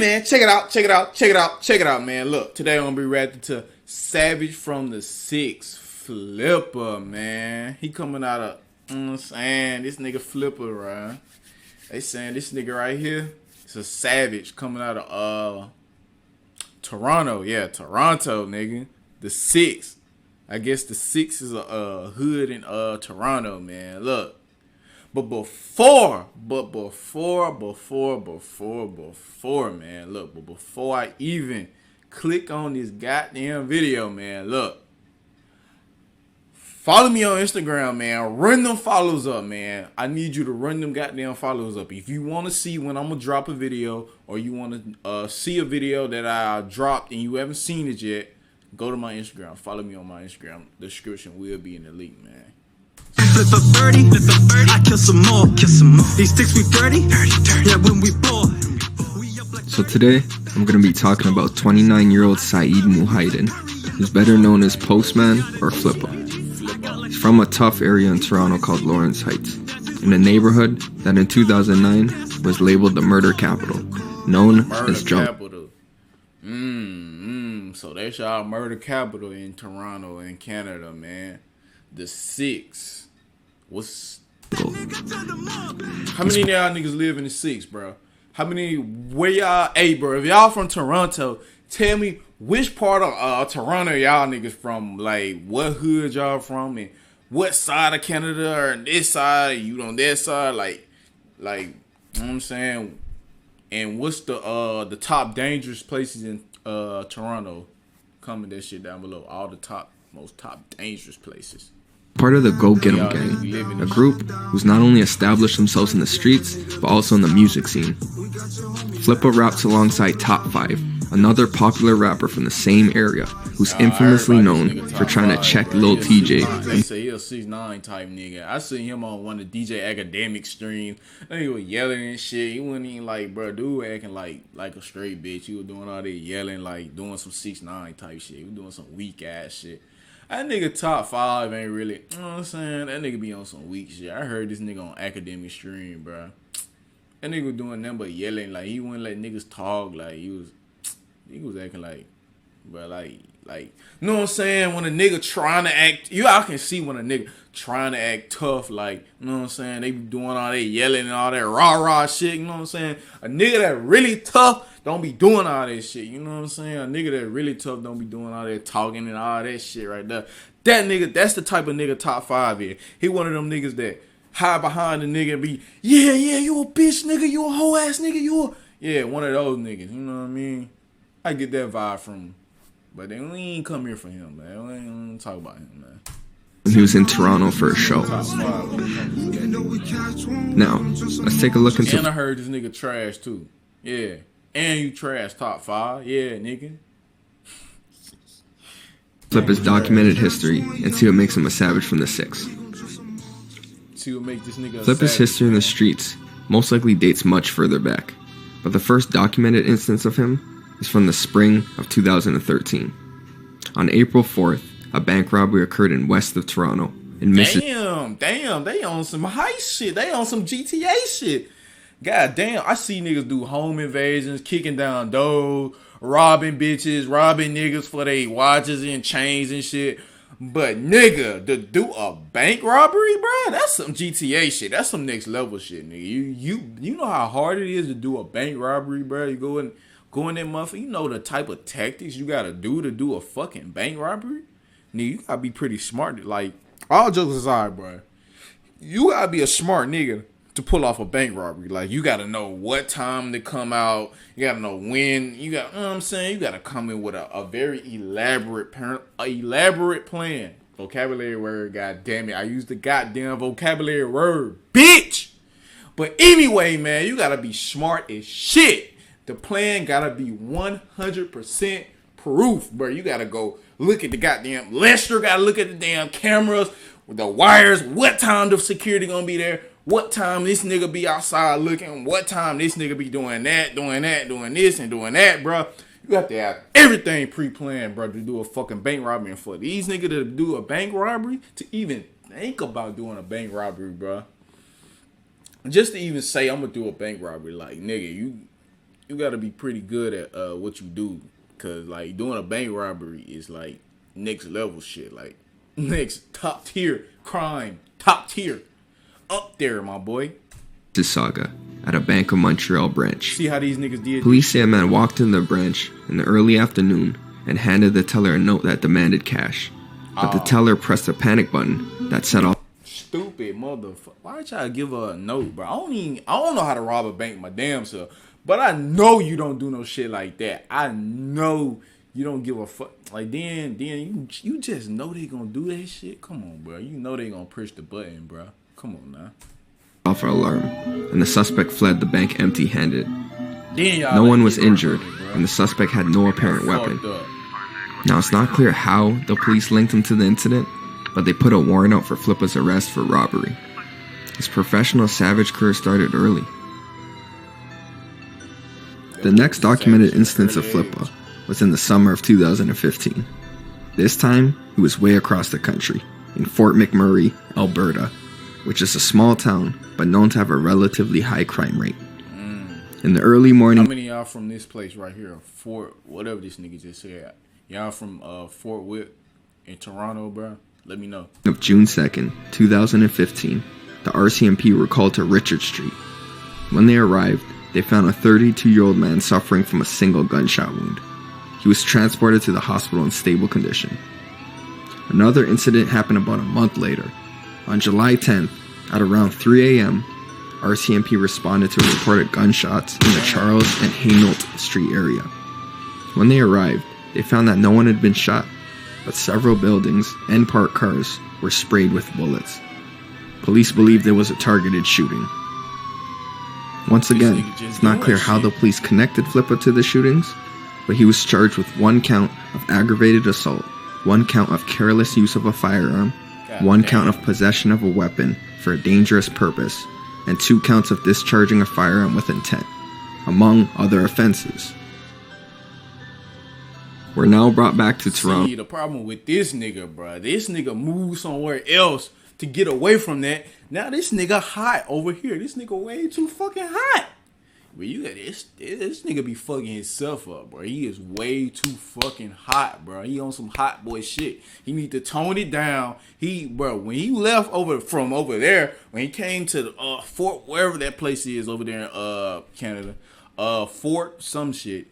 man, check it out, man. Look, today I'm gonna be reacting to Savage from the 6, Flippa, man. He coming out of, you know what I'm saying, this nigga Flippa, right? They saying this nigga right here, it's a Savage coming out of Toronto, yeah, Toronto, nigga. The 6. I guess the 6 is a hood in Toronto, man. Look. But before, man, look, but before I even click on this goddamn video, man, look, follow me on Instagram, man. Run them follows up, man. I need you to run them goddamn follows up. If you want to see when I'm going to drop a video, or you want to see a video that I dropped and you haven't seen it yet, go to my Instagram. Follow me on my Instagram. The description will be in the link, man. Flip a birdie, I kill some more. These sticks we dirty, yeah, when we ball. So today, I'm going to be talking about 29-year-old Saeed Muhaydin, who's better known as Postman or Flippa. He's from a tough area in Toronto called Lawrence Heights, in a neighborhood that in 2009 was labeled the murder capital, known as Jump. So that's y'all murder capital in Toronto in Canada, man. The 6. How many of y'all niggas live in the 6, bro? How many, where y'all, hey, bro, if y'all from Toronto, tell me which part of Toronto y'all niggas from, like, what hood y'all from, and what side of Canada, or this side, you on that side, like, you know what I'm saying, and what's the top dangerous places in Toronto? Comment that shit down below, all the most top dangerous places. Part of the Go Get 'em gang, a group who's not only established themselves in the streets, but also in the music scene. Flippa raps alongside Top 5, another popular rapper from the same area, who's infamously known for trying to check Lil TJ. They say he a 6'9" type nigga. I seen him on one of DJ Academic streams. He was yelling and shit. He wasn't even like, bro, dude acting like a straight bitch. He was doing all that yelling, like doing some 6'9" type shit. He was doing some weak ass shit. That nigga Top 5 ain't really, you know what I'm saying? That nigga be on some weak shit. I heard this nigga on Academic stream, bro. That nigga was doing nothing but yelling. Like, he wouldn't let niggas talk. Like, he was acting like, bro, like, you know what I'm saying? When a nigga trying to act, y'all can see when a nigga trying to act tough, like, you know what I'm saying? They be doing all that yelling and all that rah-rah shit, you know what I'm saying? A nigga that really tough don't be doing all that shit, you know what I'm saying? A nigga that really tough don't be doing all that talking and all that shit right there. That nigga, that's the type of nigga Top 5 is. He one of them niggas that hide behind the nigga and be, yeah, you a bitch nigga, you a hoe ass nigga, yeah, one of those niggas, you know what I mean? I get that vibe from him. But then we ain't come here for him, man. We ain't talk about him, man. He was in Toronto for a show. Now, let's take a look into... And I heard this nigga trash, too. Yeah. And you trash Top 5. Yeah, nigga. Flip his documented history and see what makes him a savage from the 6. See what makes this nigga a Flip his history in the streets most likely dates much further back. But the first documented instance of him is from the spring of 2013. On April 4th, a bank robbery occurred in west of Toronto. Damn, they on some heist shit. They on some GTA shit. God damn, I see niggas do home invasions, kicking down doors, robbing bitches, robbing niggas for their watches and chains and shit. But nigga, to do a bank robbery, bro, that's some GTA shit. That's some next level shit, nigga. You know how hard it is to do a bank robbery, bro. You go in that motherfucker. You know the type of tactics you gotta do a fucking bank robbery. Nigga, you gotta be pretty smart. Like, all jokes aside, bro, you gotta be a smart nigga to pull off a bank robbery. Like, you gotta know what time to come out. You gotta know when. You got, you know what I'm saying? You gotta come in with a very elaborate plan. Vocabulary word, god damn it. I used the goddamn vocabulary word, bitch. But anyway, man, you gotta be smart as shit. The plan gotta be 100% proof, bro. You gotta go look at the goddamn Lester, gotta look at the damn cameras with the wires. What time the security gonna be there? What time this nigga be outside looking? What time this nigga be doing that, doing this, and doing that, bro? You have to have everything pre-planned, bro, to do a fucking bank robbery. And for these niggas to do a bank robbery, to even think about doing a bank robbery, bro, just to even say I'm gonna do a bank robbery, like, nigga, you gotta be pretty good at what you do, cause like doing a bank robbery is like next level shit, like next top tier crime, top tier, up there, my boy. This saga at a Bank of Montreal branch. See how these niggas did. Police say a man walked in the branch in the early afternoon and handed the teller a note that demanded cash, but the teller pressed a panic button that set off. Stupid motherfucker. Why try to give her a note, bro? I don't know how to rob a bank my damn self. But I know you don't do no shit like that. I know you don't give a fuck. Like then you just know they gonna do that shit. Come on, bro. You know they gonna push the button, bro. Come on now. Off alarm, and the suspect fled the bank empty-handed. No one was injured, and the suspect had no apparent weapon. Now it's not clear how the police linked him to the incident, but they put a warrant out for Flippa's arrest for robbery. His professional savage career started early. The next documented instance of Flippa was in the summer of 2015. This time, he was way across the country, in Fort McMurray, Alberta, which is a small town, but known to have a relatively high crime rate. In the early morning... How many of y'all from this place right here, Fort, whatever this nigga just said? Y'all from Fort Witt in Toronto, bro? Let me know. Of June 2nd, 2015, the RCMP were called to Richard Street. When they arrived, they found a 32-year-old man suffering from a single gunshot wound. He was transported to the hospital in stable condition. Another incident happened about a month later. On July 10th, at around 3 a.m., RCMP responded to reported gunshots in the Charles and Hainault Street area. When they arrived, they found that no one had been shot, but several buildings and parked cars were sprayed with bullets. Police believed it was a targeted shooting. Once again, it's not clear how the police connected Flippa to the shootings, but he was charged with 1 count of aggravated assault, 1 count of careless use of a firearm, 1 count of possession of a weapon for a dangerous purpose, and 2 counts of discharging a firearm with intent, among other offenses. We're now brought back to Toronto. See, the problem with this nigga, bro, this nigga moved somewhere else to get away from that. Now this nigga hot over here. This nigga way too fucking hot. But you got this nigga be fucking himself up, bro. He is way too fucking hot, bro. He on some hot boy shit. He need to tone it down. When he left from over there, when he came to the Fort, wherever that place is over there in Canada, Fort some shit.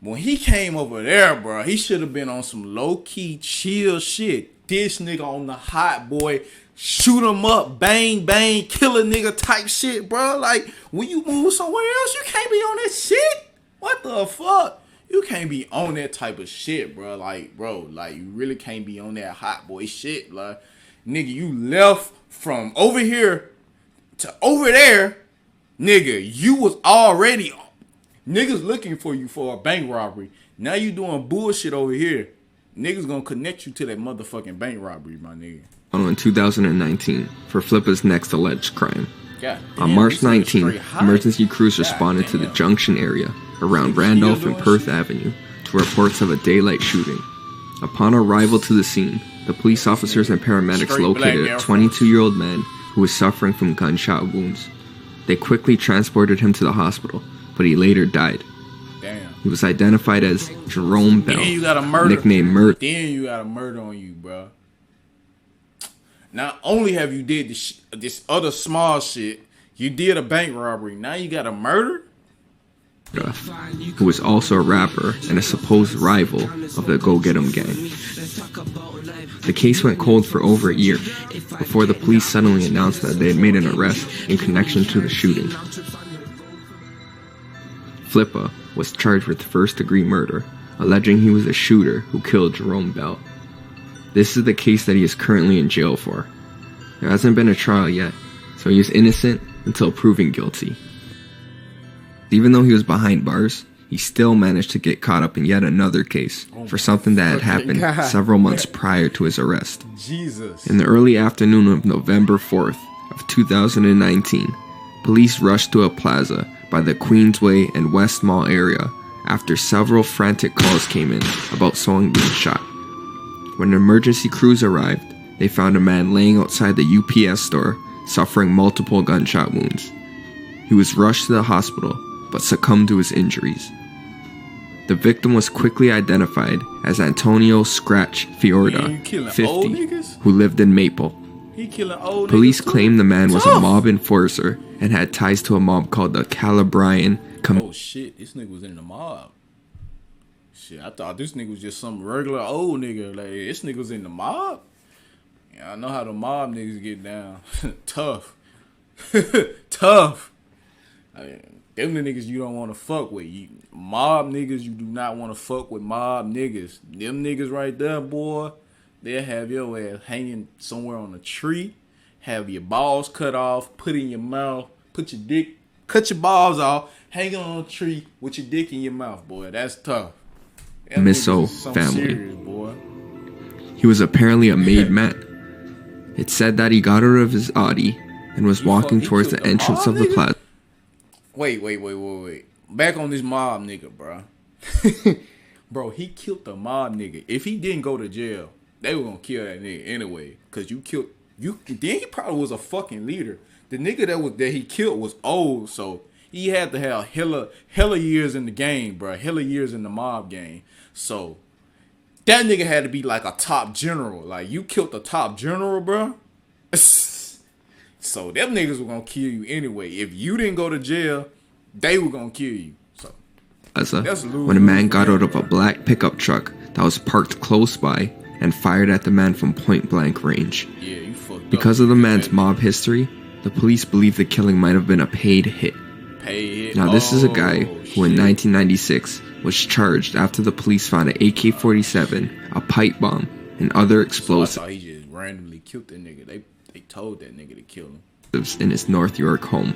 When he came over there, bro, he should have been on some low-key chill shit. This nigga on the hot boy, shoot him up, bang, bang, kill a nigga type shit, bro. Like, when you move somewhere else, you can't be on that shit. What the fuck? You can't be on that type of shit, bro. Like, you really can't be on that hot boy shit, like. Nigga, you left from over here to over there. Nigga, you was already... Niggas looking for you for a bank robbery. Now you doing bullshit over here. Niggas gonna connect you to that motherfucking bank robbery, my nigga. In 2019 for Flippa's next alleged crime. On March 19th, emergency crews responded to the Junction area around Randolph and Perth Avenue to reports of a daylight shooting. Upon arrival to the scene, the police officers and paramedics located a 22-year-old man who was suffering from gunshot wounds. They quickly transported him to the hospital, but he later died. Damn. He was identified as Jerome Bell, you got a murder. nicknamed Murder. Then you got a murder on you, bro. Not only have you did this other small shit, you did a bank robbery. Now you got a murder? Who was also a rapper and a supposed rival of the Go Get 'Em gang. The case went cold for over a year before the police suddenly announced that they had made an arrest in connection to the shooting. Flippa was charged with first-degree murder, alleging he was a shooter who killed Jerome Bell. This is the case that he is currently in jail for. There hasn't been a trial yet, so he is innocent until proven guilty. Even though he was behind bars, he still managed to get caught up in yet another case for something that had happened several months prior to his arrest. Jesus. In the early afternoon of November 4th of 2019, police rushed to a plaza by the Queensway and West Mall area after several frantic calls came in about someone being shot. When emergency crews arrived, they found a man laying outside the UPS store suffering multiple gunshot wounds. He was rushed to the hospital, but succumbed to his injuries. The victim was quickly identified as Antonio Scratch Fiorda, 50, who lived in Maple. Police claimed the man was a mob enforcer and had ties to a mob called the Calabrian. Oh shit, this nigga was in the mob. Shit, I thought this nigga was just some regular old nigga. Like, this nigga was in the mob? Yeah, I know how the mob niggas get down. Tough. Tough. I mean, them the niggas you don't want to fuck with. Mob niggas, you do not want to fuck with mob niggas. Them niggas right there, boy, they'll have your ass hanging somewhere on a tree, have your balls cut off, put in your mouth, put your dick, cut your balls off, hanging on a tree with your dick in your mouth, boy. That's tough. That Misso family. Serious, boy. He was apparently a made man. It said that he got out of his Audi and was walking towards the entrance of the plaza. Wait. Back on this mob nigga, bro. Bro, he killed the mob nigga. If he didn't go to jail, they were gonna kill that nigga anyway. Cause you killed you. Then he probably was a fucking leader. The nigga that he killed was old, so he had to have hella years in the game, bro. Hella years in the mob game. So that nigga had to be like a top general. Like, you killed the top general, bro. So them niggas were gonna kill you anyway. If you didn't go to jail, they were gonna kill you. So when a man got out of a black pickup truck that was parked close by and fired at the man from point blank range. Yeah, you fucked up. Because of the man's mob history, the police believe the killing might have been a paid hit. Now this is a guy who in 1996 was charged after the police found an AK-47, a pipe bomb, and other explosives. So I thought he just randomly killed that nigga. They told that nigga to kill him. In his North York home.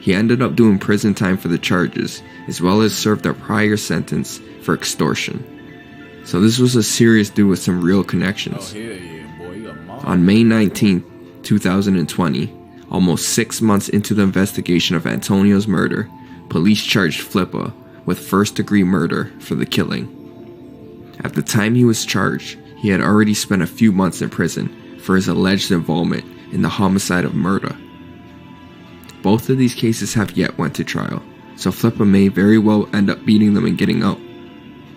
He ended up doing prison time for the charges, as well as served a prior sentence for extortion. So this was a serious dude with some real connections. Oh, hell yeah, boy. You got mom. On May 19th, 2020, almost 6 months into the investigation of Antonio's murder, police charged Flippa with first-degree murder for the killing. At the time he was charged, he had already spent a few months in prison for his alleged involvement in the homicide of Murda. Both of these cases have yet went to trial, so Flippa may very well end up beating them and getting out.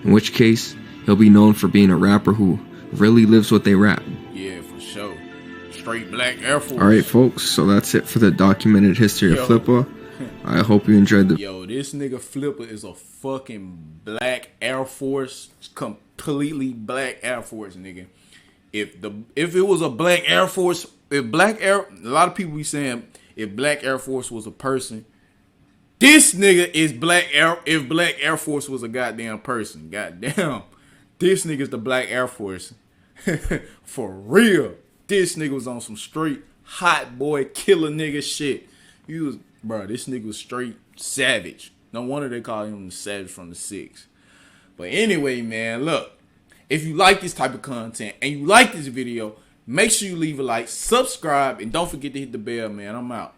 In which case, he'll be known for being a rapper who really lives what they rap. Yeah, for sure. Straight black Air Force. Alright folks, so that's it for the documented history of Flippa. I hope you enjoyed the... Yo, this nigga Flippa is a fucking black Air Force. Completely black Air Force, nigga. If it was a black Air Force, a lot of people be saying if Black Air Force was a person, this nigga is if Black Air Force was a goddamn person. Goddamn. This nigga's the Black Air Force. For real. This nigga was on some straight hot boy killer nigga shit. This nigga was straight savage. No wonder they call him the Savage from the 6. But anyway, man, look. If you like this type of content and you like this video, make sure you leave a like, subscribe, and don't forget to hit the bell, man. I'm out.